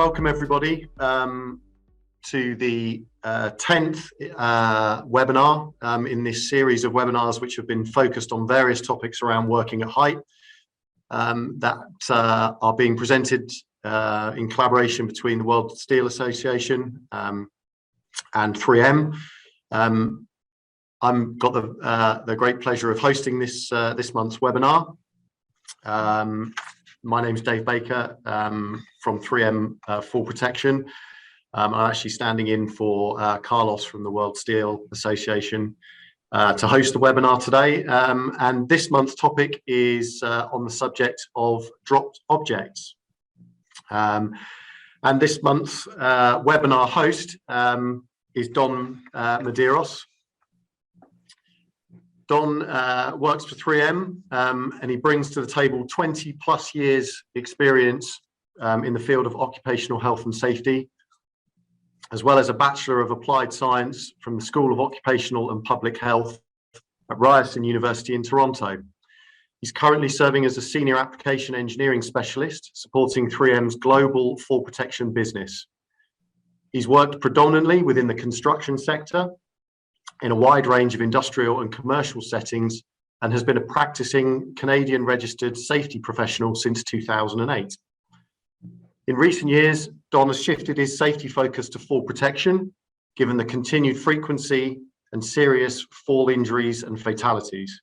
welcome everybody to the 10th webinar in this series of webinars which have been focused on various topics around working at height that are being presented in collaboration between the World Steel Association and 3M. I've got the great pleasure of hosting this month's webinar. My name is Dave Baker from 3M Fall Protection. I'm actually standing in for Carlos from the World Steel Association to host the webinar today. And this month's topic is on the subject of dropped objects. And this month's webinar host is Don Medeiros. Don works for 3M and he brings to the table 20 plus years experience in the field of occupational health and safety, as well as a Bachelor of Applied Science from the School of Occupational and Public Health at Ryerson University in Toronto. He's currently serving as a Senior Application Engineering Specialist, supporting 3M's global fall protection business. He's worked predominantly within the construction sector in a wide range of industrial and commercial settings, and has been a practicing Canadian registered safety professional since 2008. In recent years, Don has shifted his safety focus to fall protection, given the continued frequency and serious fall injuries and fatalities.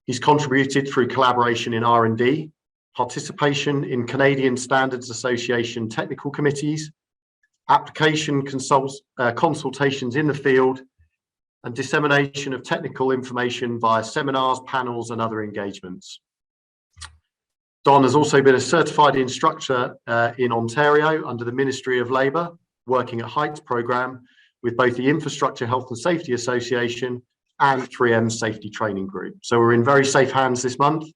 He's contributed through collaboration in R&D, participation in Canadian Standards Association technical committees, application consultations in the field, and dissemination of technical information via seminars, panels, and other engagements. Don has also been a certified instructor in Ontario under the Ministry of Labour, working at Heights programme with both the Infrastructure Health and Safety Association and 3M Safety Training Group. So we're in very safe hands this month.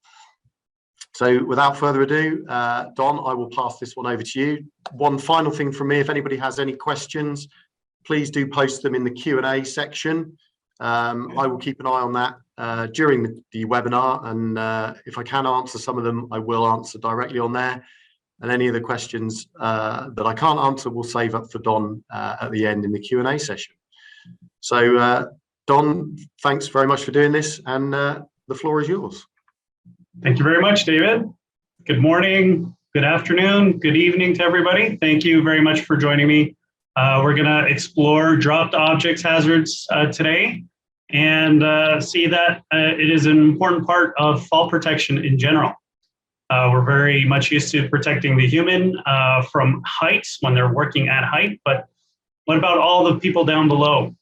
So without further ado, Don, I will pass this one over to you. One final thing from me, if anybody has any questions, please do post them in the Q&A section. I will keep an eye on that during the webinar, and if I can answer some of them, I will answer directly on there. And any of the questions that I can't answer, we'll save up for Don at the end in the Q&A session. So Don, thanks very much for doing this, and the floor is yours. Thank you very much, David. Good morning, good afternoon, good evening to everybody. Thank you very much for joining me. We're going to explore dropped objects hazards today and see that it is an important part of fall protection in general. We're very much used to protecting the human from heights when they're working at height, but what about all the people down below?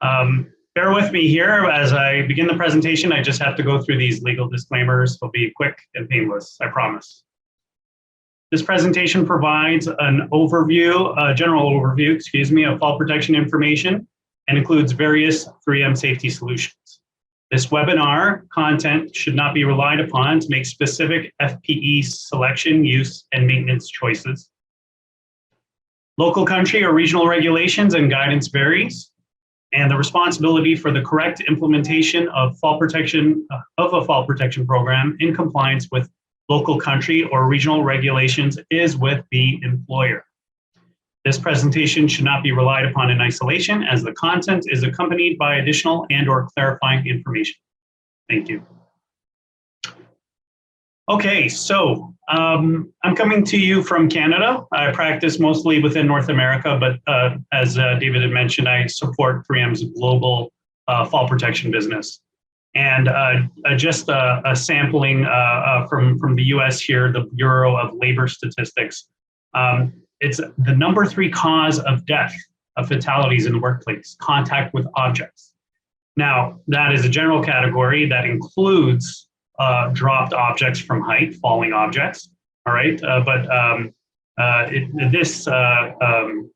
Bear with me here as I begin the presentation. I just have to go through these legal disclaimers. They'll be quick and painless, I promise. This presentation provides an overview, a general overview, of fall protection information and includes various 3M safety solutions. This webinar content should not be relied upon to make specific FPE selection, use, and maintenance choices. Local, country, or regional regulations and guidance varies, and the responsibility for the correct implementation of a fall protection program in compliance with local, country, or regional regulations is with the employer. This presentation should not be relied upon in isolation, as the content is accompanied by additional and/or clarifying information. Thank you. Okay, so I'm coming to you from Canada. I practice mostly within North America, but as David had mentioned, I support 3M's global fall protection business. And just a sampling from the US here, the Bureau of Labor Statistics. It's the number 3 cause of death, of fatalities in the workplace, contact with objects. Now, that is a general category that includes dropped objects from height, falling objects, all right? This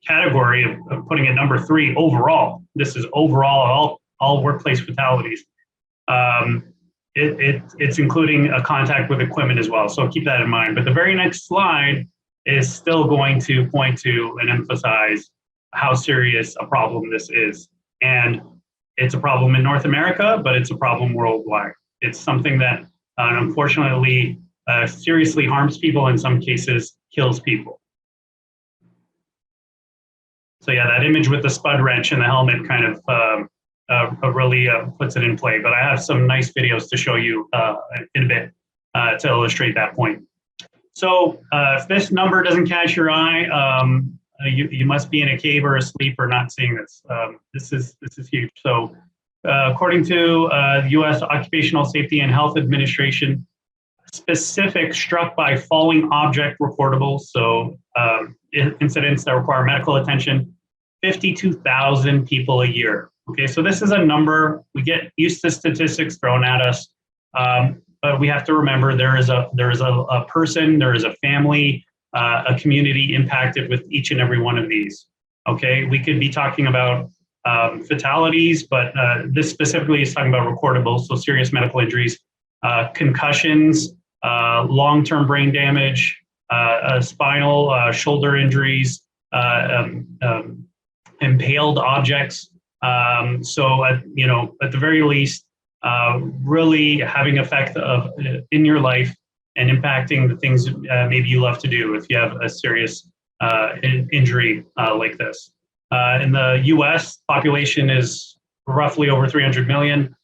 category of putting it number 3 overall, this is overall all workplace fatalities. It's including a contact with equipment as well, so keep that in mind. But the very next slide is still going to point to and emphasize how serious a problem this is. And it's a problem in North America, but it's a problem worldwide. It's something that unfortunately seriously harms people, in some cases kills people. So yeah, that image with the spud wrench and the helmet kind of really puts it in play. But I have some nice videos to show you in a bit to illustrate that point. So if this number doesn't catch your eye, you must be in a cave or asleep or not seeing this. This is huge. So according to the U.S. Occupational Safety and Health Administration, specific struck by falling object reportable, so incidents that require medical attention, 52,000 people a year. Okay, so this is a number. We get used to statistics thrown at us, but we have to remember there is a person, there is a family, a community impacted with each and every one of these. Okay, we could be talking about fatalities, but this specifically is talking about recordables, so serious medical injuries, concussions, long-term brain damage, spinal, shoulder injuries, impaled objects. So at the very least, really having effect in your life and impacting the things maybe you love to do if you have a serious injury like this. In the U.S., population is roughly over 300 million,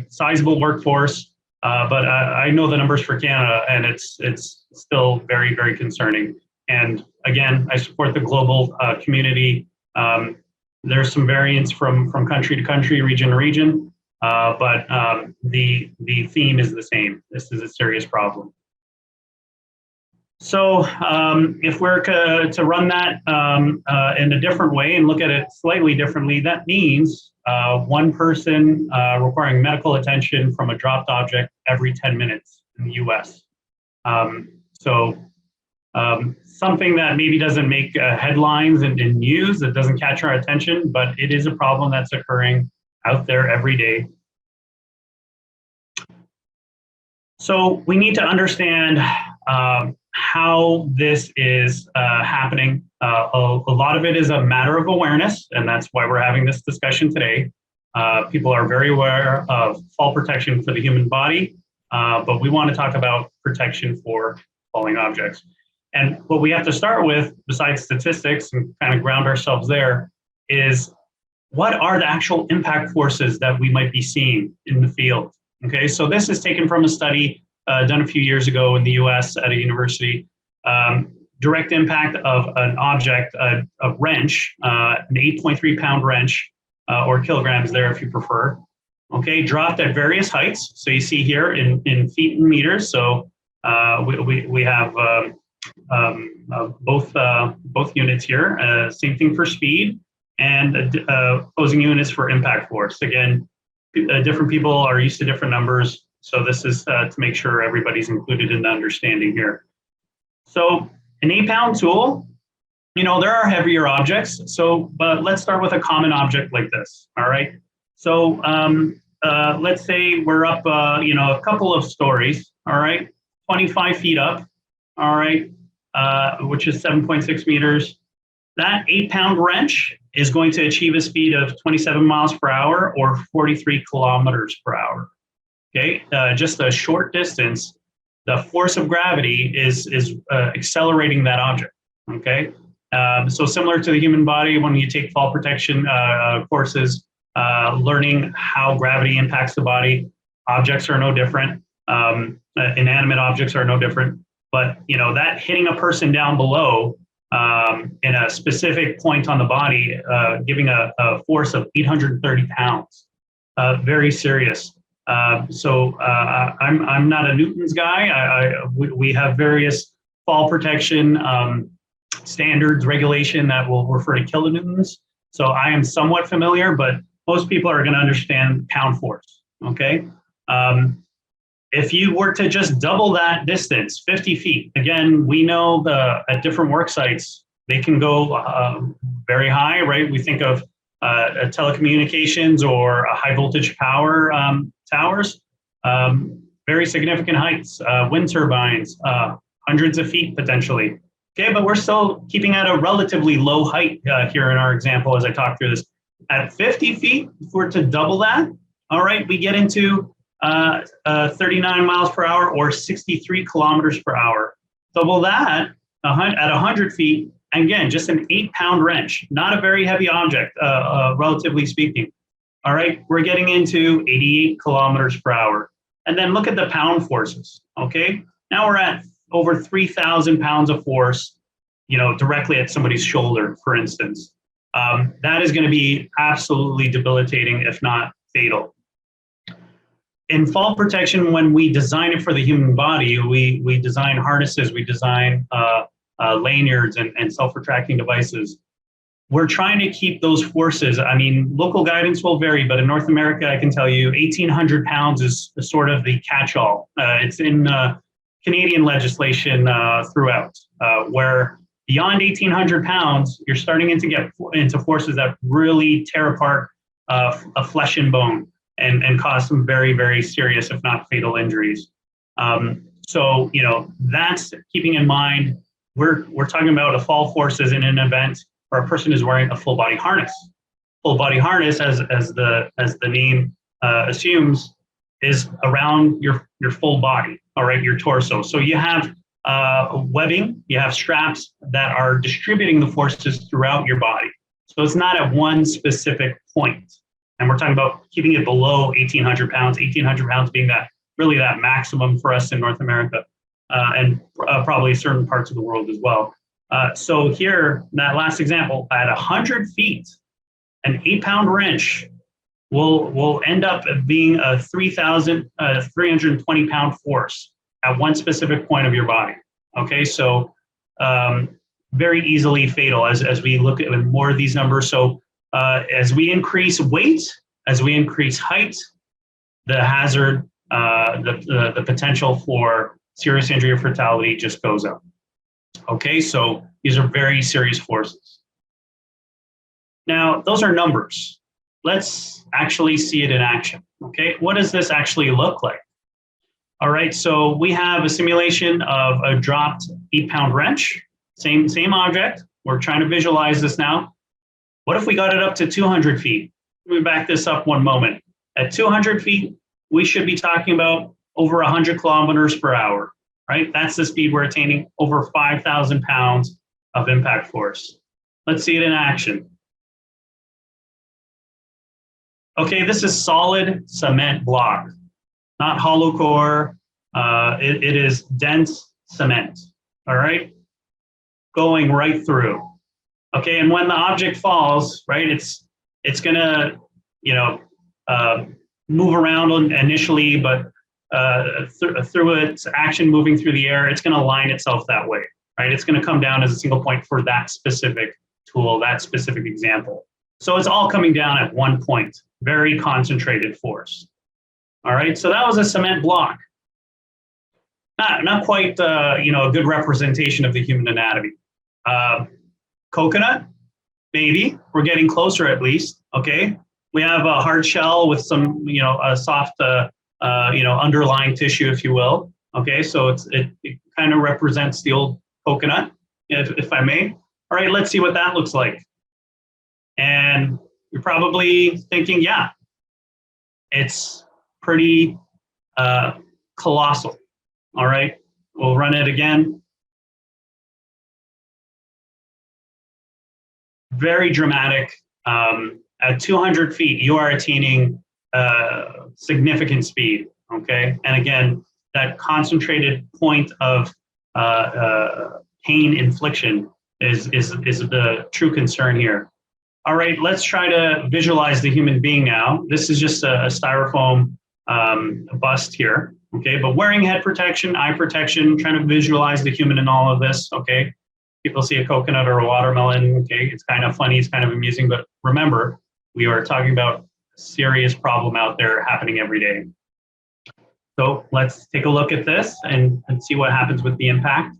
sizable workforce, but I know the numbers for Canada, and it's still very, very concerning. And again, I support the global community. There's some variance from country to country, region to region, but the theme is the same. This is a serious problem. So if we're to run that in a different way and look at it slightly differently, that means one person requiring medical attention from a dropped object every 10 minutes in the US. Something that maybe doesn't make headlines and news, that doesn't catch our attention, but it is a problem that's occurring out there every day. So we need to understand how this is happening. A lot of it is a matter of awareness, and that's why we're having this discussion today. People are very aware of fall protection for the human body, but we want to talk about protection for falling objects. And what we have to start with, besides statistics and kind of ground ourselves there, is what are the actual impact forces that we might be seeing in the field? Okay, so this is taken from a study done a few years ago in the US at a university. Direct impact of an object, a wrench, an 8.3 pound wrench, or kilograms there if you prefer, okay, dropped at various heights. So you see here in feet and meters. So we have both units here. Same thing for speed, and opposing units for impact force. Again, different people are used to different numbers. So this is to make sure everybody's included in the understanding here. So an 8-pound tool, there are heavier objects. So, but let's start with a common object like this. All right. So let's say we're up, a couple of stories. All right, 25 feet up. All right, which is 7.6 meters. That 8-pound wrench is going to achieve a speed of 27 miles per hour or 43 kilometers per hour. Okay, just a short distance, the force of gravity is accelerating that object. Okay, so similar to the human body, when you take fall protection courses, learning how gravity impacts the body, objects are no different. Inanimate objects are no different. But that hitting a person down below in a specific point on the body, giving a force of 830 pounds, very serious. So I'm not a Newton's guy. We have various fall protection standards, regulation that will refer to kilonewtons. So I am somewhat familiar, but most people are going to understand pound force. Okay. If you were to just double that distance, 50 feet, again, we know at different work sites, they can go very high, right? We think of telecommunications or high voltage power towers, very significant heights, wind turbines, hundreds of feet potentially. Okay, but we're still keeping at a relatively low height here in our example as I talk through this. At 50 feet, if we're to double that, all right, we get into 39 miles per hour or 63 kilometers per hour. Double that at 100 feet, And again, just an 8-pound wrench, not a very heavy object, relatively speaking. All right, we're getting into 88 kilometers per hour. And then look at the pound forces, okay? Now we're at over 3,000 pounds of force, directly at somebody's shoulder, for instance. That is going to be absolutely debilitating, if not fatal. In fall protection, when we design it for the human body, we design harnesses, we design lanyards and self-retracting devices. We're trying to keep those forces. I mean, local guidance will vary, but in North America, I can tell you 1,800 pounds is sort of the catch-all. It's in Canadian legislation throughout, where beyond 1,800 pounds, you're starting to get into forces that really tear apart a flesh and bone and cause some very, very serious, if not fatal injuries. So, that's keeping in mind. We're talking about a fall forces in an event where a person is wearing a full body harness. Full body harness, as the name assumes, is around your full body, all right, your torso. So you have webbing, you have straps that are distributing the forces throughout your body. So it's not at one specific point. And we're talking about keeping it below 1,800 pounds, 1,800 pounds being that maximum for us in North America, and probably certain parts of the world as well. So here, that last example, at 100 feet, an 8-pound wrench will end up being a 320 pound force at one specific point of your body. Okay, so very easily fatal as we look at more of these numbers. So as we increase weight, as we increase height, the hazard, the potential for serious injury or fatality just goes up. Okay, so these are very serious forces. Now, those are numbers. Let's actually see it in action. Okay, what does this actually look like? All right, so we have a simulation of a dropped 8-pound wrench, same object. We're trying to visualize this now. What if we got it up to 200 feet? Let me back this up one moment. At 200 feet, we should be talking about over 100 kilometers per hour, right? That's the speed we're attaining, over 5,000 pounds of impact force. Let's see it in action. Okay, this is solid cement block, not hollow core. It is dense cement, all right? Going right through. Okay, and when the object falls, right, it's gonna, move around initially, but through its action moving through the air, it's gonna align itself that way, right? It's gonna come down as a single point for that specific tool, that specific example. So it's all coming down at one point, very concentrated force. All right, so that was a cement block. Not quite, a good representation of the human anatomy. Coconut, maybe. We're getting closer at least, okay? We have a hard shell with some, a soft, underlying tissue, if you will. Okay, so it kind of represents the old coconut, if I may. All right, let's see what that looks like. And you're probably thinking, yeah, it's pretty colossal. All right, we'll run it again. Very dramatic. At 200 feet, you are attaining significant speed, okay? And again, that concentrated point of pain infliction is the true concern here. All right, let's try to visualize the human being now. This is just a styrofoam bust here, okay? But wearing head protection, eye protection, trying to visualize the human in all of this, okay? People see a coconut or a watermelon, okay? It's kind of funny, it's kind of amusing, but remember, we are talking about a serious problem out there happening every day. So let's take a look at this and see what happens with the impact.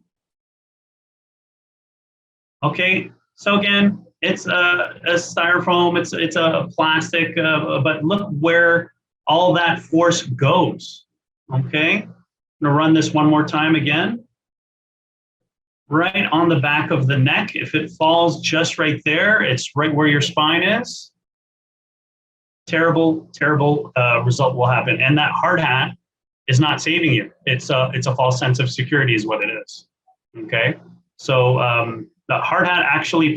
Okay, so again, it's a styrofoam, it's a plastic, but look where all that force goes, okay? I'm gonna run this one more time again. Right on the back of the neck. If it falls just right there, it's right where your spine is. Terrible, terrible result will happen. And that hard hat is not saving you. It's a false sense of security is what it is, okay? So the hard hat actually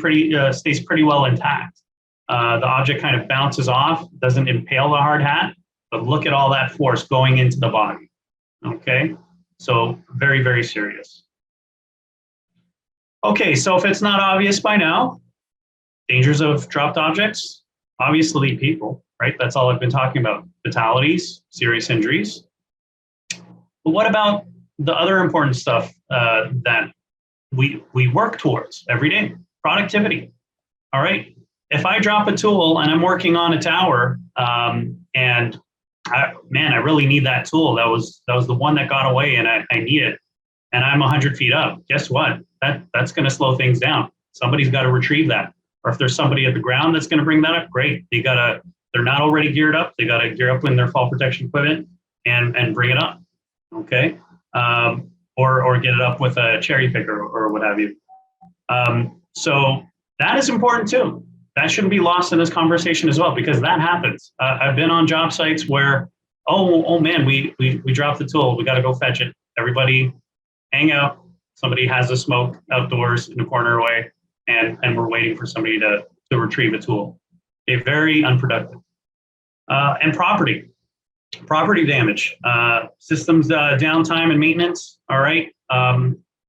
stays pretty well intact. The object kind of bounces off, doesn't impale the hard hat, but look at all that force going into the body. Okay, so very, very serious. Okay, so if it's not obvious by now, dangers of dropped objects, obviously people, right? That's all I've been talking about. Fatalities, serious injuries. But what about the other important stuff that we work towards every day? Productivity. All right. If I drop a tool and I'm working on a tower, and I really need that tool. That was the one that got away, and I need it. And I'm 100 feet up. Guess what? That's going to slow things down. Somebody's got to retrieve that. Or if there's somebody at the ground that's going to bring that up, great. They're not already geared up. They got to gear up in their fall protection equipment and bring it up. Okay. Or get it up with a cherry picker or what have you. So that is important too. That shouldn't be lost in this conversation as well, because that happens. I've been on job sites where, oh man, we dropped the tool. We got to go fetch it. Everybody hang out. Somebody has a smoke outdoors in a corner away, and we're waiting for somebody to retrieve a tool. Okay, very unproductive. And property damage, systems downtime and maintenance. All right.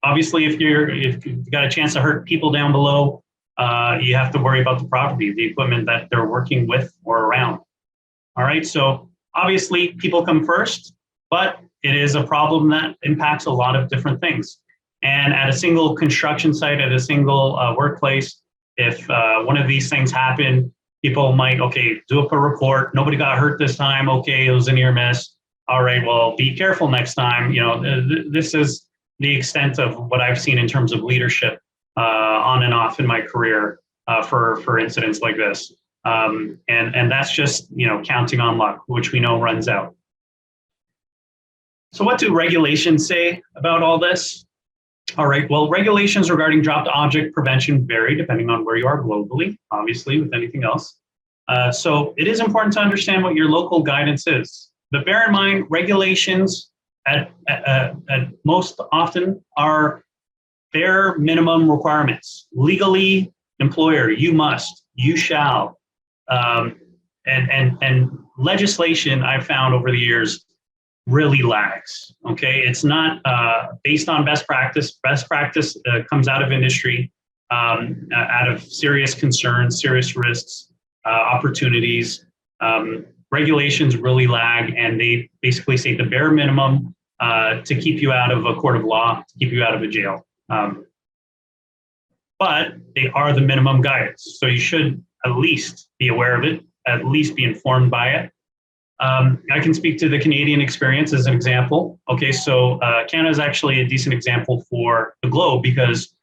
Obviously, if you've got a chance to hurt people down below, you have to worry about the property, the equipment that they're working with or around. All right. So obviously, people come first, but it is a problem that impacts a lot of different things. And at a single construction site, at a single workplace, if one of these things happen, people might, do up a report. Nobody got hurt this time. Okay, it was a near miss. All right, well, be careful next time. This is the extent of what I've seen in terms of leadership on and off in my career for incidents like this. And that's just, counting on luck, which we know runs out. So what do regulations say about all this? All right, well, regulations regarding dropped object prevention vary depending on where you are globally, obviously, with anything else. So it is important to understand what your local guidance is. But bear in mind, regulations at most often are bare minimum requirements. Legally, employer, you must, you shall. And legislation I've found over the years really lags. Okay, it's not based on best practice. Best practice comes out of industry, out of serious concerns, serious risks, opportunities. Regulations really lag, and they basically say the bare minimum to keep you out of a court of law, to keep you out of a jail. But they are the minimum guidance, so you should at least be aware of it, at least be informed by it. I can speak to the Canadian experience as an example. Okay, so Canada is actually a decent example for the globe because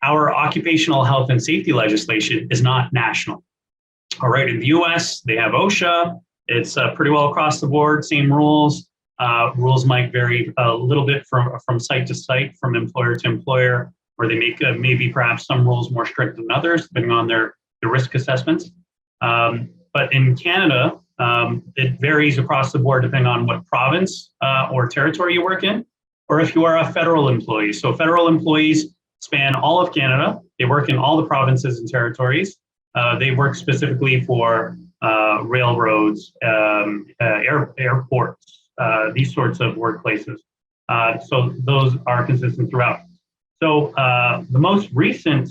our occupational health and safety legislation is not national. All right, in the US, they have OSHA. It's pretty well across the board, same rules. Rules might vary a little bit from site to site, from employer to employer, or they make maybe perhaps some rules more strict than others, depending on their risk assessments. But in Canada, it varies across the board depending on what province or territory you work in, or if you are a federal employee. So federal employees span all of Canada. They work in all the provinces and territories. They work specifically for railroads, airports, these sorts of workplaces. So those are consistent throughout. So the most recent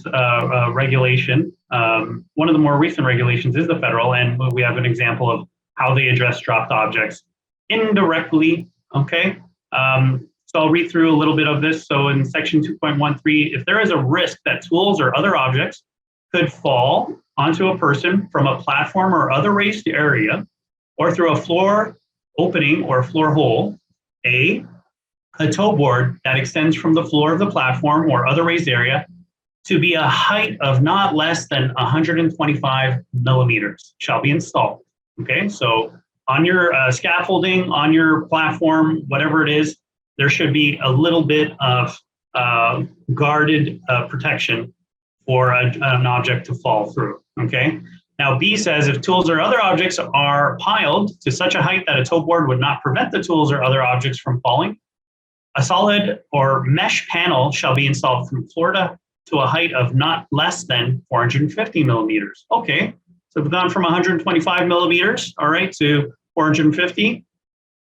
regulation, one of the more recent regulations is the federal, and we have an example of how they address dropped objects indirectly, okay? So I'll read through a little bit of this. So in section 2.13, if there is a risk that tools or other objects could fall onto a person from a platform or other raised area, or through a floor opening or floor hole, a toe board that extends from the floor of the platform or other raised area to be a height of not less than 125 millimeters shall be installed. Okay, so on your scaffolding, on your platform, whatever it is, there should be a little bit of guarded protection for an object to fall through. Okay, now B says if tools or other objects are piled to such a height that a toe board would not prevent the tools or other objects from falling, a solid or mesh panel shall be installed from floor to to a height of not less than 450 millimeters. Okay, so we've gone from 125 millimeters, all right, to 450,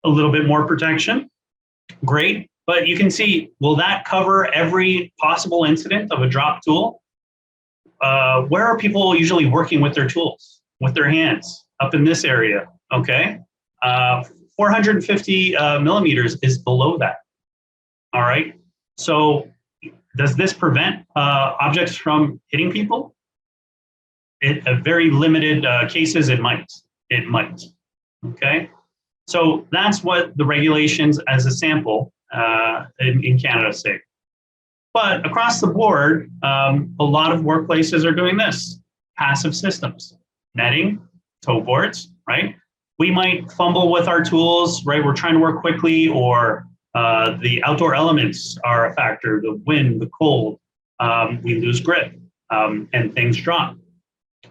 a little bit more protection. Great, but you can see, will that cover every possible incident of a drop tool? Where are people usually working with their tools, with their hands? Up in this area, okay? 450 millimeters is below that, all right? So does this prevent objects from hitting people? In very limited cases, it might. It might, okay? So that's what the regulations as a sample in Canada say. But across the board, a lot of workplaces are doing this. Passive systems, netting, toe boards, right? We might fumble with our tools, right? We're trying to work quickly, or the outdoor elements are a factor, the wind, the cold, we lose grip and things drop,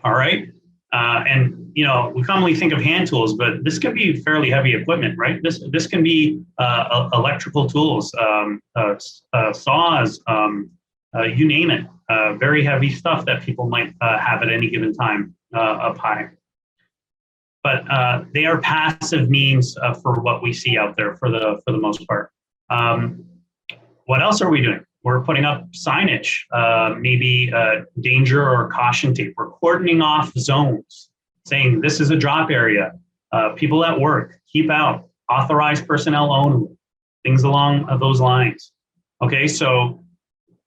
all right? And you know, we commonly think of hand tools, but this could be fairly heavy equipment, right? This can be electrical tools, saws, you name it, very heavy stuff that people might have at any given time up high. But they are passive means for what we see out there for the most part. What else are we doing? We're putting up signage, maybe danger or caution tape. We're cordoning off zones, saying this is a drop area. People at work, keep out. Authorized personnel only. Things along those lines. Okay, so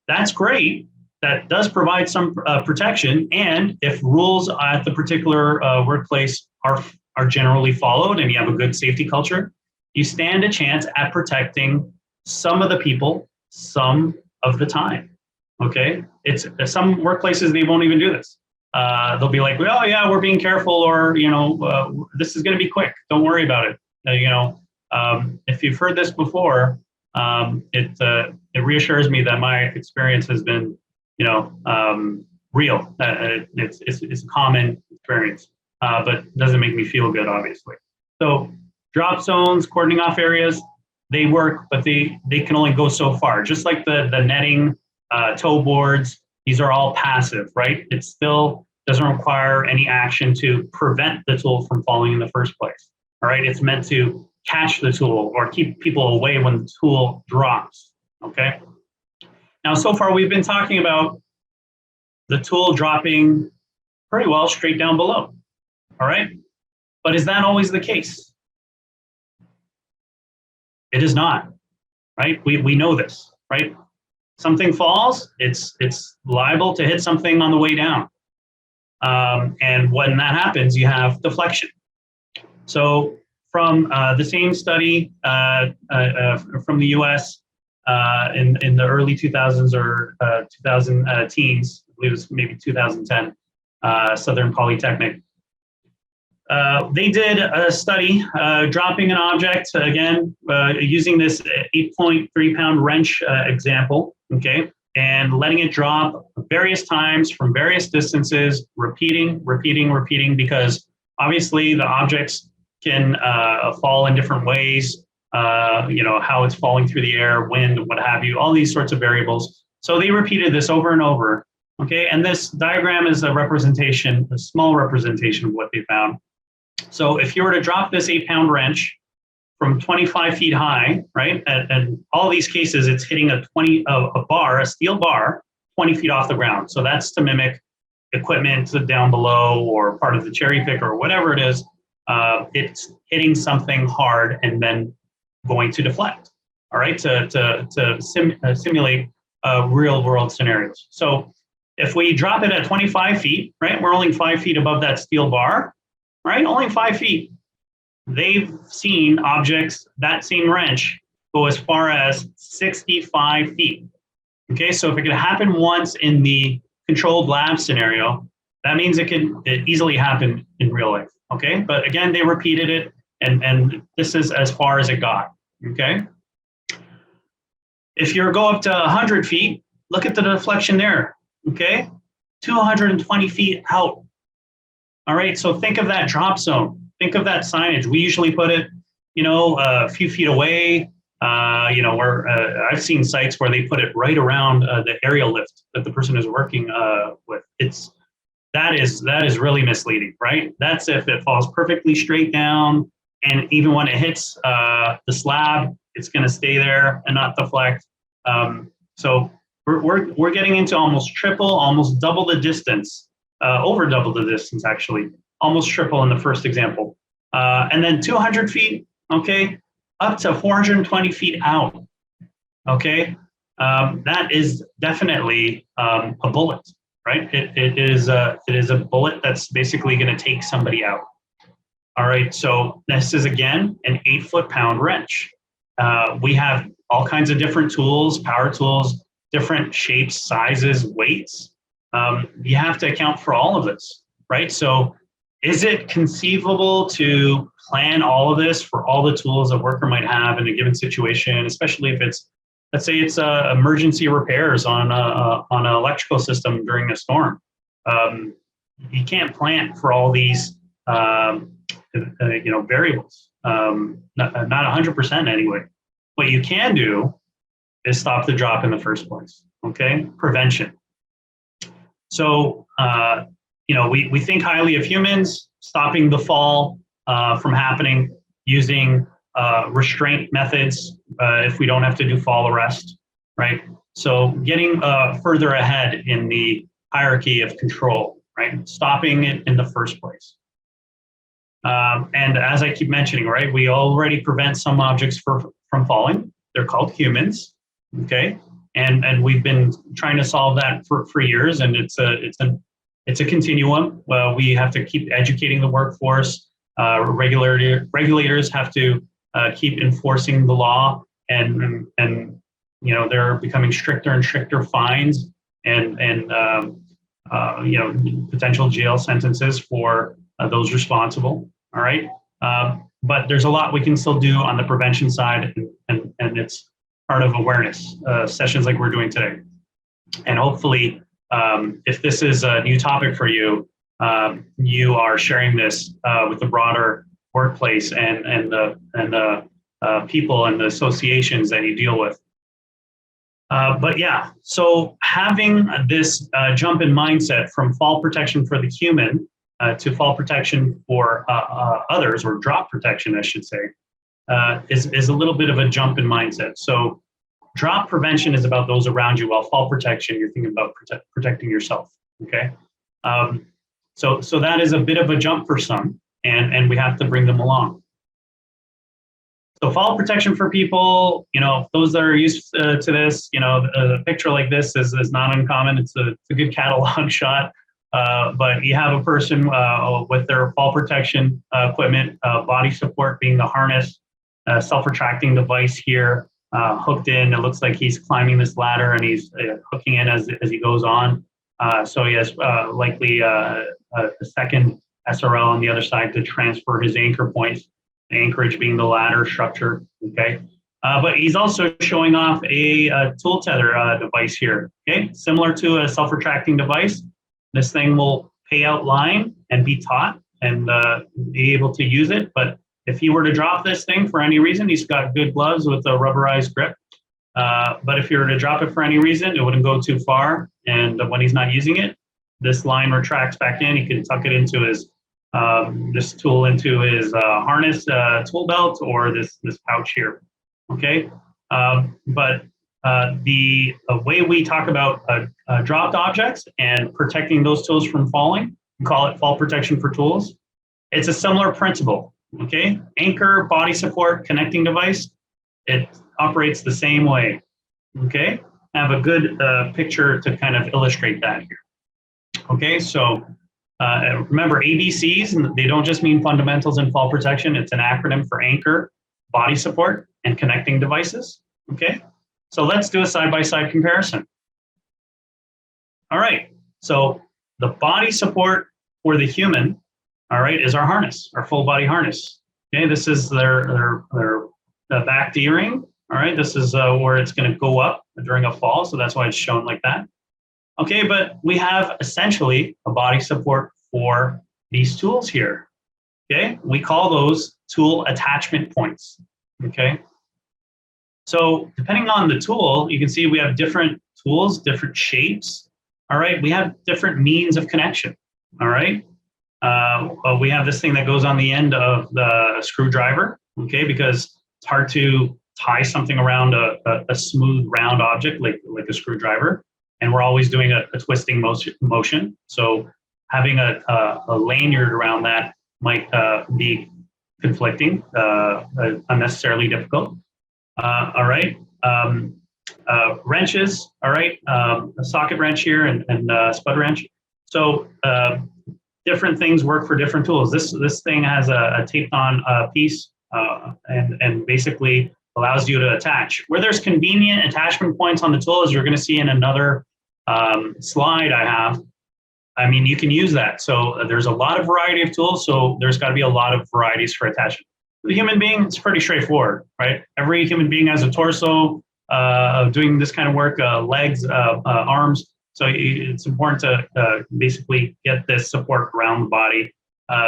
that's great. That does provide some protection, and if rules at the particular workplace are generally followed, and you have a good safety culture, you stand a chance at protecting some of the people some of the time. Okay, it's some workplaces they won't even do this. They'll be like, well, yeah, we're being careful, or you know, this is going to be quick. Don't worry about it. You know, if you've heard this before, it reassures me that my experience has been, you know, real. It's a common experience, but doesn't make me feel good, obviously. So drop zones, cordoning off areas, they work, but they can only go so far. Just like the netting, toe boards, these are all passive, right? It still doesn't require any action to prevent the tool from falling in the first place. All right, it's meant to catch the tool or keep people away when the tool drops. Okay. Now, so far we've been talking about the tool dropping pretty well straight down below. All right, but is that always the case? It is not, right? We know this, right? Something falls, it's liable to hit something on the way down. And when that happens, you have deflection. So from the same study from the US in the early 2000s or 2000 teens, I believe it was maybe 2010, Southern Polytechnic. They did a study dropping an object, again, using this 8.3 pound wrench example, okay, and letting it drop various times from various distances, repeating, because obviously the objects can fall in different ways, you know, how it's falling through the air, wind, what have you, all these sorts of variables. So they repeated this over and over, okay, and this diagram is a representation, a small representation of what they found. So if you were to drop this 8-pound wrench from 25 feet high, right, and all these cases, it's hitting a steel bar, 20 feet off the ground. So that's to mimic equipment down below or part of the cherry picker or whatever it is. It's hitting something hard and then going to deflect, all right, to simulate real world scenarios. So if we drop it at 25 feet, right, we're only 5 feet above that steel bar, right, only 5 feet. They've seen objects, that same wrench, go as far as 65 feet. Okay, so if it could happen once in the controlled lab scenario, that means it easily happen in real life. Okay, but again, they repeated it, and this is as far as it got. Okay, if you go up to 100 feet, look at the deflection there. Okay, 220 feet out. All right, so think of that drop zone. Think of that signage. We usually put it, you know, a few feet away, Where I've seen sites where they put it right around the aerial lift that the person is working with. That is really misleading, right? That's if it falls perfectly straight down, and even when it hits the slab, it's going to stay there and not deflect. So we're getting into almost triple, almost double the distance, over double the distance actually, almost triple in the first example, and then 200 feet, okay, up to 420 feet out, okay. That is definitely a bullet. Right, it is a bullet that's basically going to take somebody out. All right, so this is again an 8 foot-pound wrench. We have all kinds of different tools, power tools, different shapes, sizes, weights. You have to account for all of this, right? So, is it conceivable to plan all of this for all the tools a worker might have in a given situation, especially if it's, let's say it's emergency repairs on an electrical system during a storm. You can't plan for all these variables, not 100% anyway. What you can do is stop the drop in the first place, okay? Prevention. So, we think highly of humans, stopping the fall from happening using restraint methods if we don't have to do fall arrest, right? So getting further ahead in the hierarchy of control, right? Stopping it in the first place. And as I keep mentioning, right, we already prevent some objects from falling. They're called humans, okay? And we've been trying to solve that for years, and it's a continuum. We have to keep educating the workforce. Regulators have to keep enforcing the law, and they're becoming stricter and stricter fines and potential jail sentences for those responsible. All right, but there's a lot we can still do on the prevention side, and it's part of awareness sessions like we're doing today. And hopefully, if this is a new topic for you, you are sharing this with the broader workplace and the people and the associations that you deal with. But yeah, so having this jump in mindset from fall protection for the human to fall protection for others, or drop protection, I should say, is a little bit of a jump in mindset. So drop prevention is about those around you, while fall protection, you're thinking about protecting yourself, okay? So that is a bit of a jump for some, and we have to bring them along. So fall protection for people, those that are used to this, a picture like this is not uncommon. It's a good catalog shot, but you have a person with their fall protection equipment, body support being the harness, self-retracting device here, hooked in. It looks like he's climbing this ladder, and he's hooking in as he goes on. So he has likely a second SRL on the other side to transfer his anchor points, the anchorage being the ladder structure, okay? But he's also showing off a tool tether device here, okay? Similar to a self-retracting device. This thing will pay out line and be taut and be able to use it. But if he were to drop this thing for any reason, he's got good gloves with a rubberized grip. But if you were to drop it for any reason, it wouldn't go too far. And when he's not using it, this line retracts back in. He can tuck it into his this tool into his harness tool belt, or this pouch here. Okay, but the way we talk about dropped objects and protecting those tools from falling, we call it fall protection for tools. It's a similar principle. Okay, anchor, body support, connecting device. It operates the same way. Okay, I have a good picture to kind of illustrate that here. Okay, so remember ABCs, and they don't just mean fundamentals in fall protection. It's an acronym for anchor, body support, and connecting devices. Okay, so let's do a side-by-side comparison. All right, so the body support for the human, all right, is our harness, our full body harness. Okay, this is their back D-ring. All right, this is where it's going to go up during a fall, so that's why it's shown like that. Okay, but we have essentially a body support for these tools here. Okay, we call those tool attachment points. Okay, So depending on the tool, you can see we have different tools, different shapes. All right, we have different means of connection. All right, we have this thing that goes on the end of the screwdriver, okay, because it's hard to tie something around a smooth round object like a screwdriver, and we're always doing a twisting motion. So having a lanyard around that might be conflicting, unnecessarily difficult. All right. Wrenches. All right. A socket wrench here and spud wrench. So different things work for different tools. This thing has a taped on piece and basically allows you to attach. Where there's convenient attachment points on the tool, as you're going to see in another slide I have, I mean, you can use that. So there's a lot of variety of tools. So there's got to be a lot of varieties for attachment. The human being, it's pretty straightforward, right? Every human being has a torso doing this kind of work, legs, arms. So it's important to basically get this support around the body.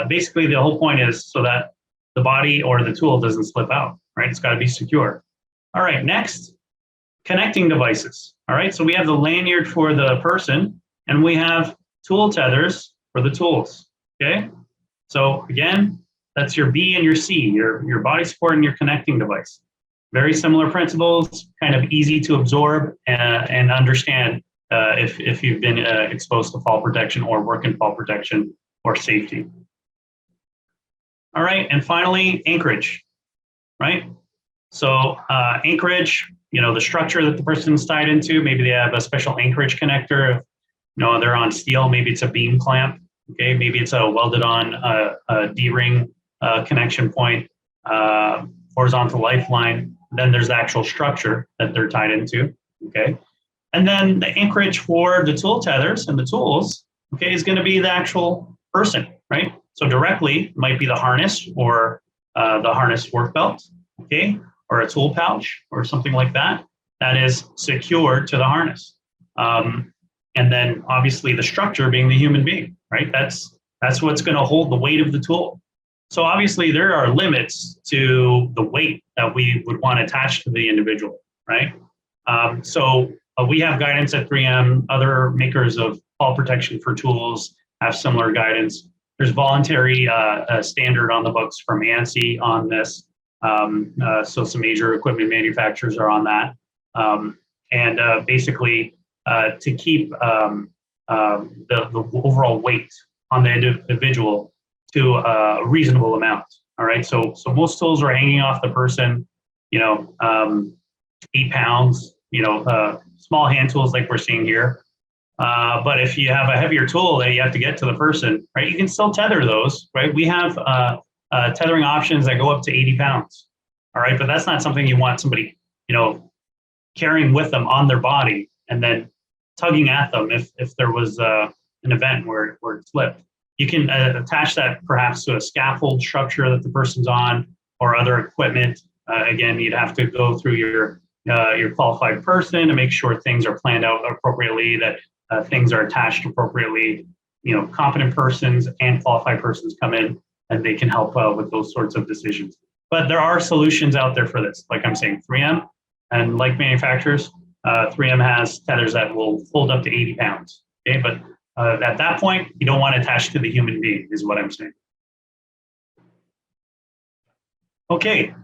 Basically, the whole point is so that the body or the tool doesn't slip out, right? It's got to be secure. All right, next, connecting devices. All right, so we have the lanyard for the person, and we have tool tethers for the tools, okay? So again, that's your B and your C, your body support and your connecting device. Very similar principles, kind of easy to absorb and understand if you've been exposed to fall protection or work in fall protection or safety. All right, and finally, anchorage, right? So anchorage, you know, the structure that the person's tied into, maybe they have a special anchorage connector. You know, they're on steel, maybe it's a beam clamp, okay? Maybe it's a welded on D-ring connection point, horizontal lifeline. Then there's the actual structure that they're tied into, okay? And then the anchorage for the tool tethers and the tools, okay, is gonna be the actual person, right? So directly might be the harness or the harness work belt, okay? Or a tool pouch or something like that, that is secured to the harness. And then obviously the structure being the human being, right? That's what's gonna hold the weight of the tool. So obviously there are limits to the weight that we would want attached to the individual, right? So we have guidance at 3M. Other makers of fall protection for tools have similar guidance. There's voluntary standard on the books from ANSI on this. So some major equipment manufacturers are on that. And basically to keep the overall weight on the individual to a reasonable amount. All right, so most tools are hanging off the person, you know, 8 pounds, you know, small hand tools like we're seeing here. But if you have a heavier tool that you have to get to the person, right, you can still tether those, right? We have tethering options that go up to 80 pounds. All right, but that's not something you want somebody, you know, carrying with them on their body and then tugging at them if there was an event where it slipped. You can attach that perhaps to a scaffold structure that the person's on or other equipment. Again, you'd have to go through your qualified person to make sure things are planned out appropriately, that things are attached appropriately. You know, competent persons and qualified persons come in and they can help with those sorts of decisions. But there are solutions out there for this. Like I'm saying, 3M and like manufacturers, 3M has tethers that will hold up to 80 pounds. Okay, but at that point, you don't want to attach to the human being, is what I'm saying. Okay,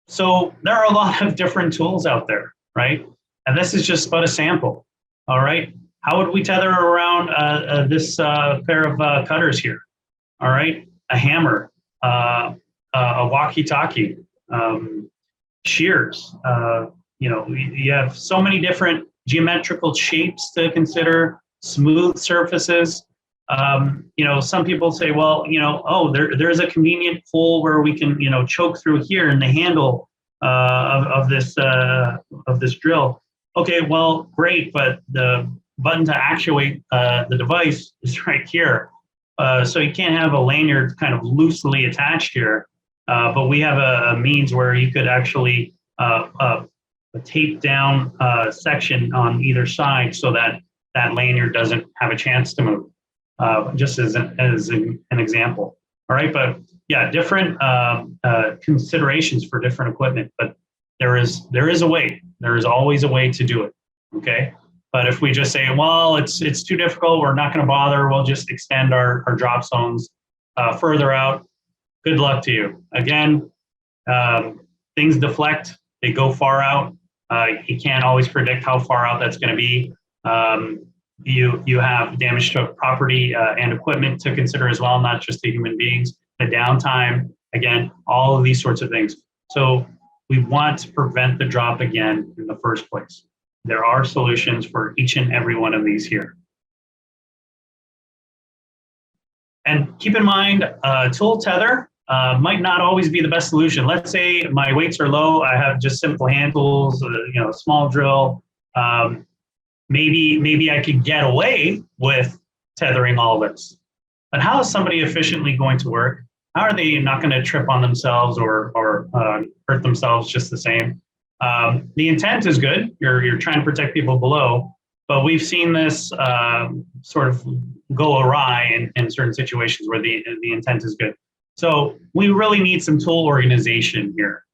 so there are a lot of different tools out there, right? And this is just but a sample, all right? How would we tether around this pair of cutters here? All right, a hammer, a walkie-talkie, shears. You know, you have so many different geometrical shapes to consider, smooth surfaces. You know, some people say, well, you know, oh, there's a convenient hole where we can, you know, choke through here in the handle of this drill. Okay, well, great, but the button to actuate the device is right here. So you can't have a lanyard kind of loosely attached here, but we have a means where you could actually tape down section on either side so that that lanyard doesn't have a chance to move, just as an example. All right, but yeah, different considerations for different equipment, but there is a way. There is always a way to do it. Okay. But if we just say, well, it's too difficult, we're not going to bother, we'll just extend our drop zones further out. Good luck to you. Again, things deflect, they go far out. You can't always predict how far out that's going to be. You have damage to property and equipment to consider as well, not just to human beings. The downtime, again, all of these sorts of things. So we want to prevent the drop again in the first place. There are solutions for each and every one of these here. And keep in mind, tool tether might not always be the best solution. Let's say my weights are low, I have just simple hand tools, small drill. Maybe I could get away with tethering all this. But how is somebody efficiently going to work? How are they not going to trip on themselves or hurt themselves just the same? The intent is good. You're trying to protect people below, but we've seen this sort of go awry in certain situations where the intent is good. So we really need some tool organization here.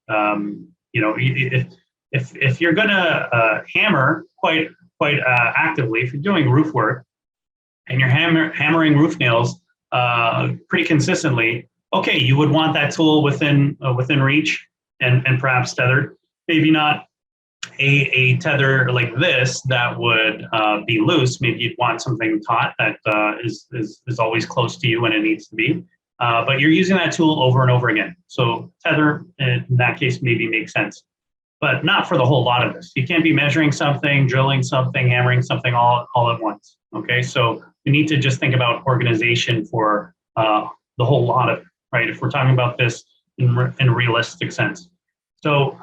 If you're going to hammer quite actively, if you're doing roof work and you're hammering roof nails pretty consistently, okay, you would want that tool within reach and perhaps tethered. Maybe not a tether like this that would be loose. Maybe you'd want something taut that is always close to you when it needs to be. But you're using that tool over and over again. So tether in that case maybe makes sense, but not for the whole lot of this. You can't be measuring something, drilling something, hammering something all at once. Okay, so we need to just think about organization for the whole lot of it, right? If we're talking about this in a realistic sense. So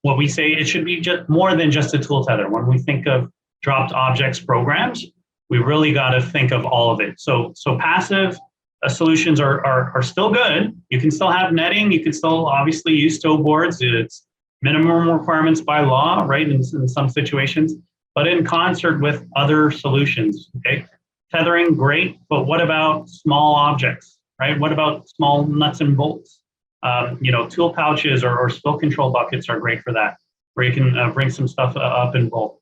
what we say, it should be just more than just a tool tether. When we think of dropped objects programs, we really got to think of all of it. So passive solutions are still good. You can still have netting. You can still obviously use tow boards. It's minimum requirements by law, right, in some situations, but in concert with other solutions, okay? Tethering, great, but what about small objects, right? What about small nuts and bolts? Tool pouches or spill control buckets are great for that, where you can bring some stuff up in bulk.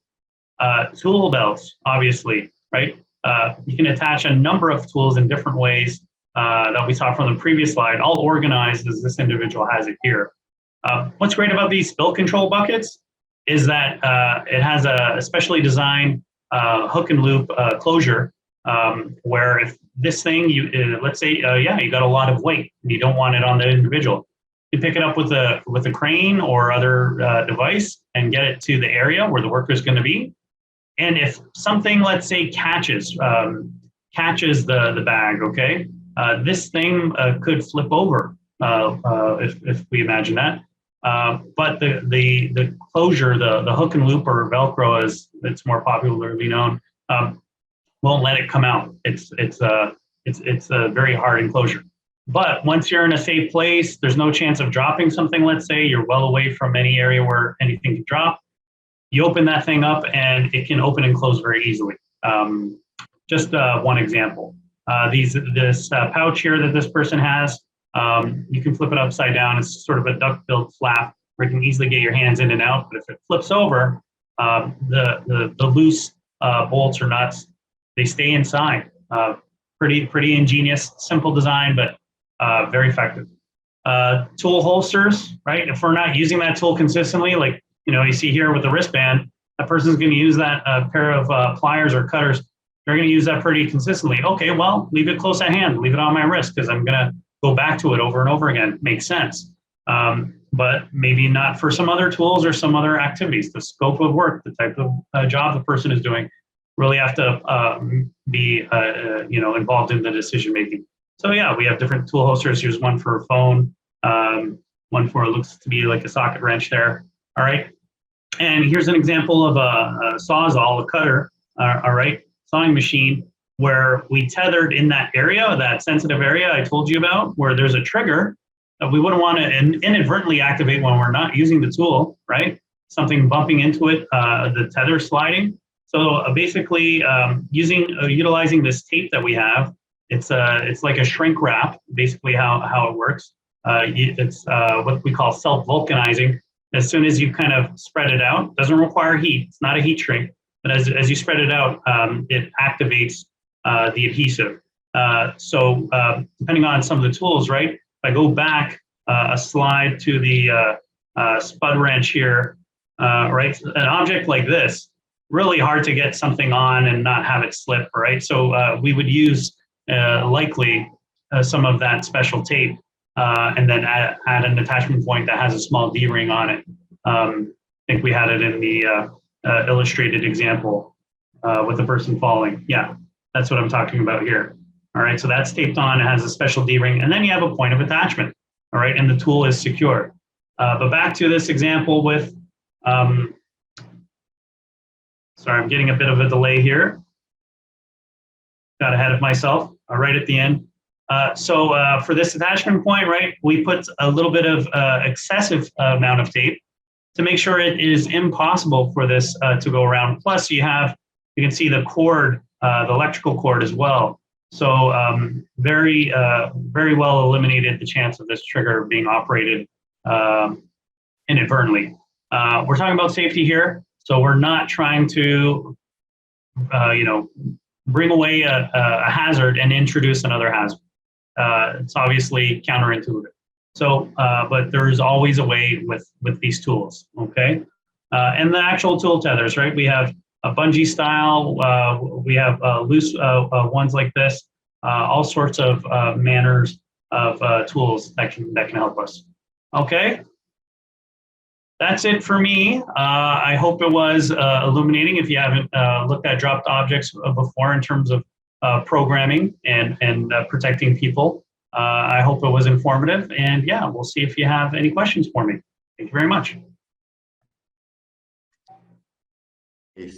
Tool belts, obviously, right? You can attach a number of tools in different ways that we saw from the previous slide, all organized as this individual has it here. What's great about these spill control buckets is that it has a specially designed hook and loop closure where if this thing, let's say, you got a lot of weight and you don't want it on the individual, you pick it up with a crane or other device and get it to the area where the worker is going to be. And if something, let's say, catches the bag, okay, this thing could flip over if we imagine that. But the closure, the hook and loop or Velcro, as it's more popularly known, won't let it come out. It's a very hard enclosure. But once you're in a safe place, there's no chance of dropping something. Let's say you're well away from any area where anything can drop. You open that thing up and it can open and close very easily. Just one example. This pouch here that this person has, you can flip it upside down. It's sort of a duck-billed flap where you can easily get your hands in and out. But if it flips over, the loose bolts or nuts, they stay inside. Pretty ingenious, simple design, but very effective. Tool holsters, right? If we're not using that tool consistently, like you see here with the wristband, that person's going to use that pair of pliers or cutters. They're going to use that pretty consistently. Okay, well, leave it close at hand, leave it on my wrist because I'm going to go back to it over and over again. Makes sense. But maybe not for some other tools or some other activities. The scope of work, the type of job the person is doing, really have to be involved in the decision making. So yeah, we have different tool holsters. Here's one for a phone, one for looks to be like a socket wrench there. All right, and here's an example of a Sawzall, a cutter. All right, sawing machine where we tethered in that area, that sensitive area I told you about, where there's a trigger that we wouldn't want to inadvertently activate when we're not using the tool, right? Something bumping into it, the tether sliding. So basically, utilizing this tape that we have, it's like a shrink wrap. Basically, how it works. It's what we call self-vulcanizing. as soon as you kind of spread it out, doesn't require heat. It's not a heat shrink, but as you spread it out, it activates the adhesive. So depending on some of the tools, right? If I go back a slide to the spud wrench here, right? An object like this, really hard to get something on and not have it slip, right? So we would use likely some of that special tape and then add an attachment point that has a small D-ring on it. I think we had it in the illustrated example with the person falling. Yeah, that's what I'm talking about here. All right, so that's taped on, it has a special D-ring, and then you have a point of attachment, all right, and the tool is secure. But back to this example with, sorry, I'm getting a bit of a delay here. Got ahead of myself, right at the end. So for this attachment point, right, we put a little bit of excessive amount of tape to make sure it is impossible for this to go around. Plus you can see the cord, the electrical cord as well. So very well eliminated the chance of this trigger being operated inadvertently. We're talking about safety here, so we're not trying to, bring away a hazard and introduce another hazard. It's obviously counterintuitive. So, but there's always a way with these tools, okay? And the actual tool tethers, right? We have a bungee style, we have loose ones like this, all sorts of manners of tools that can help us. Okay, that's it for me. I hope it was illuminating. If you haven't looked at dropped objects before in terms of programming and protecting people, I hope it was informative. And yeah, we'll see if you have any questions for me. Thank you very much.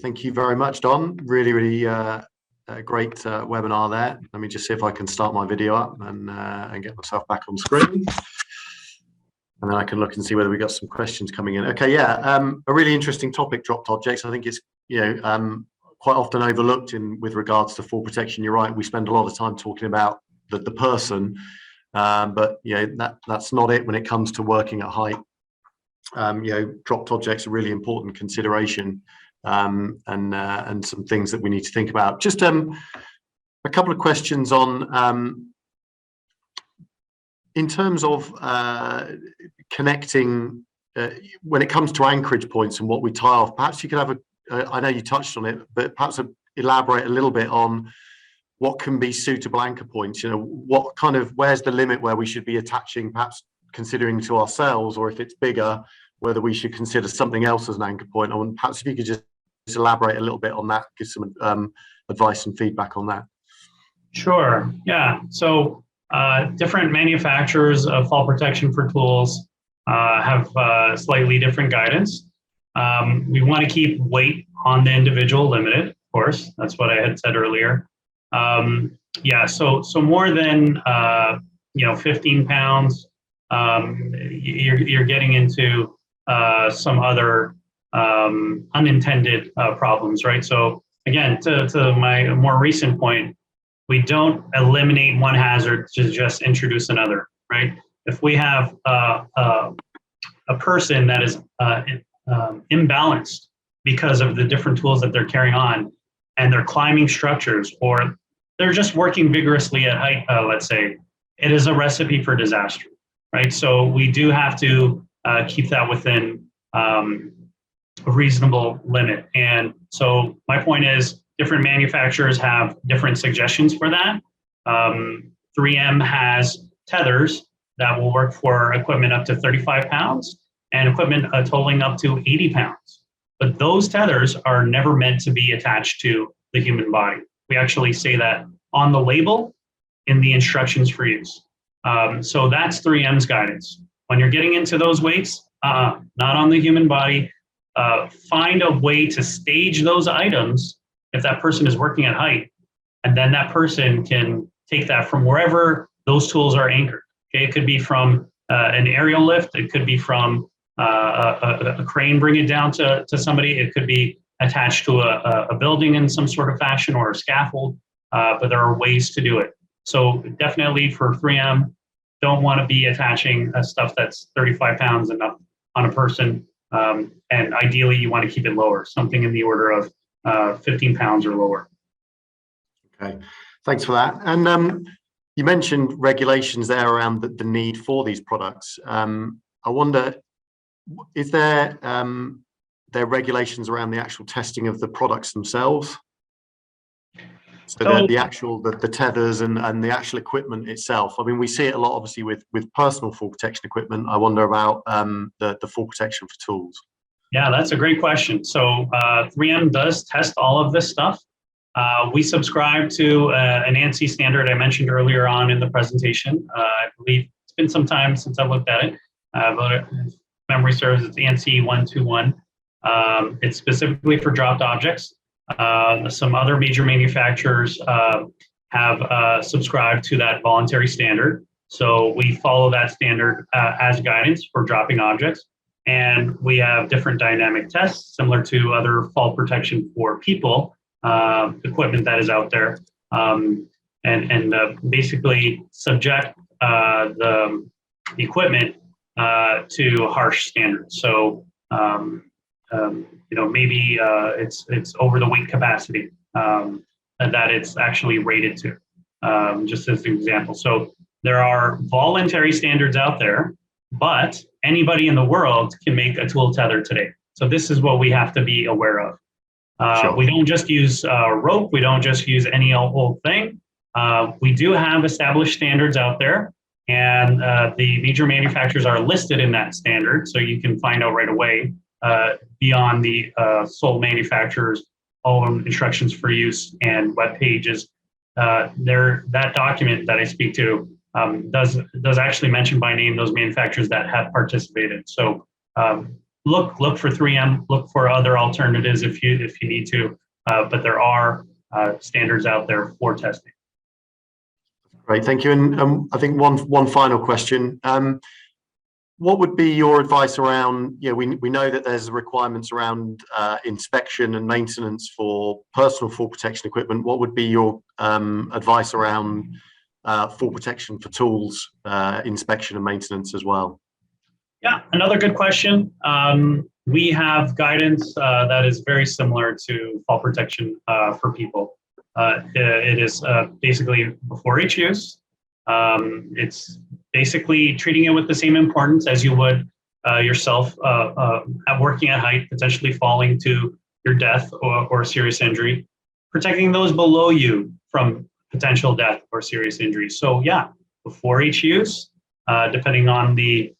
Thank you very much, Don. Really great webinar there. Let me just see if I can start my video up and get myself back on screen. And then I can look and see whether we got some questions coming in. Okay, yeah, a really interesting topic, dropped objects. I think it's quite often overlooked with regards to fall protection. You're right, we spend a lot of time talking about the person, but that's not it when it comes to working at height. Dropped objects are really important consideration. And some things that we need to think about. Just a couple of questions on in terms of connecting when it comes to anchorage points and what we tie off. Perhaps you could have I know you touched on it, but perhaps elaborate a little bit on what can be suitable anchor points. What kind of, where's the limit where we should be attaching, perhaps considering to ourselves, or if it's bigger, whether we should consider something else as an anchor point. And perhaps if you could just elaborate a little bit on that, give some advice and feedback on that. Sure, yeah. So different manufacturers of fall protection for tools have slightly different guidance. We want to keep weight on the individual limited, of course. That's what I had said earlier. Yeah, so more than 15 pounds, you're getting into some other unintended problems, right? So again, to my more recent point, we don't eliminate one hazard to just introduce another, right? If we have a person that is imbalanced because of the different tools that they're carrying on, and they're climbing structures, or they're just working vigorously at height, let's say, it is a recipe for disaster, right? So we do have to keep that within a reasonable limit. And so my point is, different manufacturers have different suggestions for that. 3M has tethers that will work for equipment up to 35 pounds and equipment totaling up to 80 pounds. But those tethers are never meant to be attached to the human body. We actually say that on the label in the instructions for use. So that's 3M's guidance. When you're getting into those weights, not on the human body, find a way to stage those items if that person is working at height, and then that person can take that from wherever those tools are anchored. Okay, it could be from an aerial lift, it could be from a crane, bring it down to somebody, it could be attached to a building in some sort of fashion, or a scaffold, but there are ways to do it. So definitely for 3M, don't want to be attaching stuff that's 35 pounds and up. on a person. And ideally, you want to keep it lower, something in the order of 15 pounds or lower. Okay, thanks for that. And you mentioned regulations there around the need for these products. I wonder, is there regulations around the actual testing of the products themselves? So the tethers and the actual equipment itself. I mean, we see it a lot, obviously, with personal fall protection equipment. I wonder about the fall protection for tools. Yeah, that's a great question. So 3M does test all of this stuff. We subscribe to an ANSI standard I mentioned earlier on in the presentation. I believe it's been some time since I looked at it, but if memory serves, it's ANSI 121. It's specifically for dropped objects. Some other major manufacturers have subscribed to that voluntary standard. So we follow that standard as guidance for dropping objects. And we have different dynamic tests similar to other fall protection for people equipment that is out there, and basically subject the equipment to harsh standards. So maybe it's over the weight capacity that it's actually rated to, just as an example. So there are voluntary standards out there, but anybody in the world can make a tool tether today. So this is what we have to be aware of. Sure. We don't just use rope. We don't just use any old thing. We do have established standards out there, and the major manufacturers are listed in that standard, so you can find out right away beyond the sole manufacturer's own instructions for use and web pages. That document that I speak to does actually mention by name those manufacturers that have participated. So look for 3M, look for other alternatives if you need to, but there are standards out there for testing. Great, thank you. And I think one final question. What would be your advice around, we know that there's requirements around inspection and maintenance for personal fall protection equipment. What would be your advice around fall protection for tools, inspection and maintenance as well? Yeah, another good question. We have guidance that is very similar to fall protection for people. It is basically before each use. It's basically treating it with the same importance as you would yourself working at height, potentially falling to your death or serious injury, protecting those below you from potential death or serious injury. So yeah, before each use, depending on the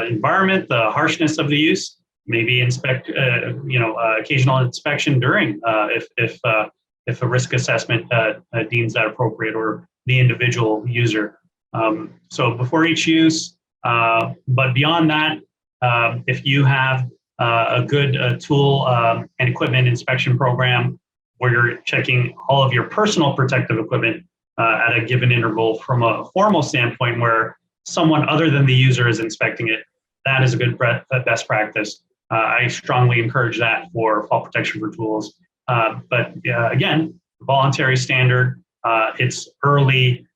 environment, the harshness of the use, maybe occasional inspection during if a risk assessment deems that appropriate or the individual user. So before each use, but beyond that, if you have a good tool and equipment inspection program where you're checking all of your personal protective equipment at a given interval from a formal standpoint where someone other than the user is inspecting it, that is a good best practice. I strongly encourage that for fall protection for tools. But again, voluntary standard, it's early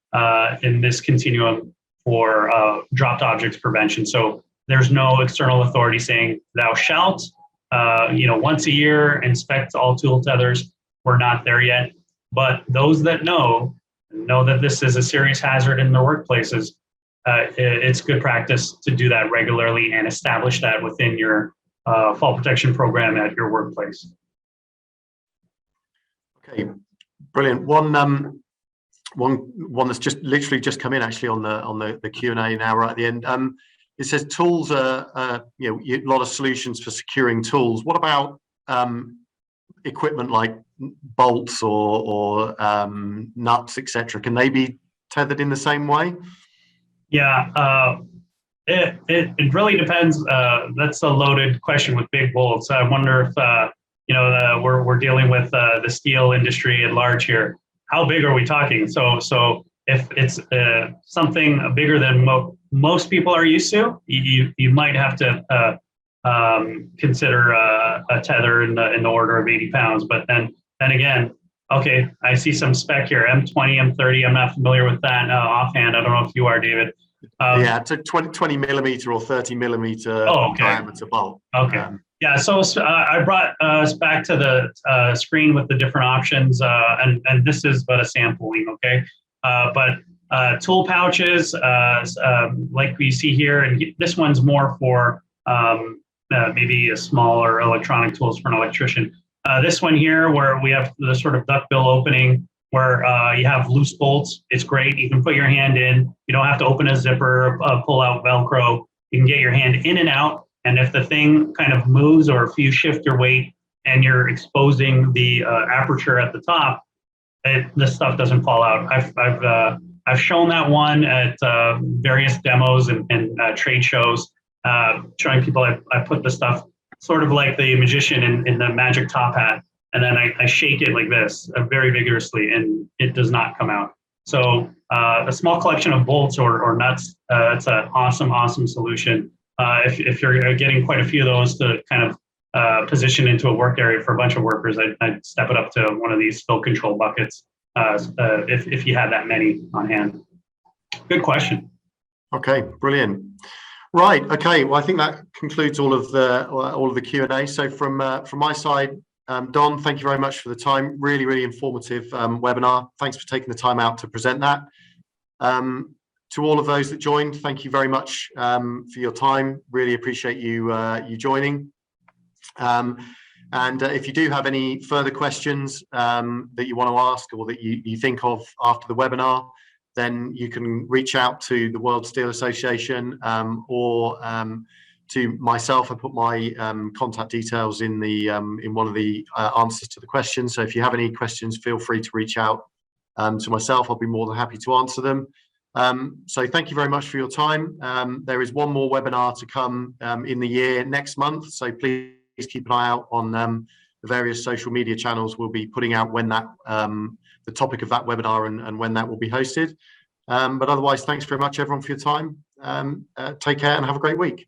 in this continuum for dropped objects prevention. So there's no external authority saying thou shalt, once a year inspect all tool tethers. We're not there yet. But those that know that this is a serious hazard in their workplaces. It's good practice to do that regularly and establish that within your fall protection program at your workplace. Okay, brilliant. One that's literally just come in actually on the Q&A now right at the end. It says tools are a lot of solutions for securing tools. What about equipment like bolts or nuts, etc.? Can they be tethered in the same way? Yeah, it really depends. That's a loaded question with big bolts. I wonder if we're dealing with the steel industry at large here. How big are we talking? So if it's something bigger than most people are used to, you might have to consider a tether in the order of 80 pounds. But then again, Okay, I see some spec here, M20, M30. I'm not familiar with that offhand. I don't know if you are, David. Yeah, it's a 20 millimeter or 30 millimeter Oh, okay. diameter bolt. Okay. Yeah, so I brought us back to the screen with the different options, and this is but a sampling, okay? But tool pouches, like we see here, and this one's more for maybe a smaller electronic tools for an electrician. This one here, where we have the sort of duckbill opening, where you have loose bolts. It's great. You can put your hand in. You don't have to open a zipper, pull out Velcro. You can get your hand in and out. And if the thing kind of moves, or if you shift your weight and you're exposing the aperture at the top, this stuff doesn't fall out. I've shown that one at various demos and trade shows, showing people I put the stuff sort of like the magician in the magic top hat, and then I shake it like this very vigorously, and it does not come out. So a small collection of bolts or nuts, it's an awesome solution. If you're getting quite a few of those to kind of position into a work area for a bunch of workers, I'd step it up to one of these spill control buckets if you had that many on hand. Good question. Okay, brilliant. Right. Okay. Well, I think that concludes all of the Q&A. So from my side, Don, thank you very much for the time. Really informative webinar. Thanks for taking the time out to present that. To all of those that joined, thank you very much for your time. Really appreciate you joining. And if you do have any further questions that you want to ask, or that you think of after the webinar, then you can reach out to the World Steel Association or to myself. I put my contact details in one of the answers to the questions. So if you have any questions, feel free to reach out to myself. I'll be more than happy to answer them. So thank you very much for your time. There is one more webinar to come in the year next month. So please keep an eye out on the various social media channels. We'll be putting out when that the topic of that webinar and when that will be hosted. But otherwise, thanks very much everyone for your time. Take care and have a great week.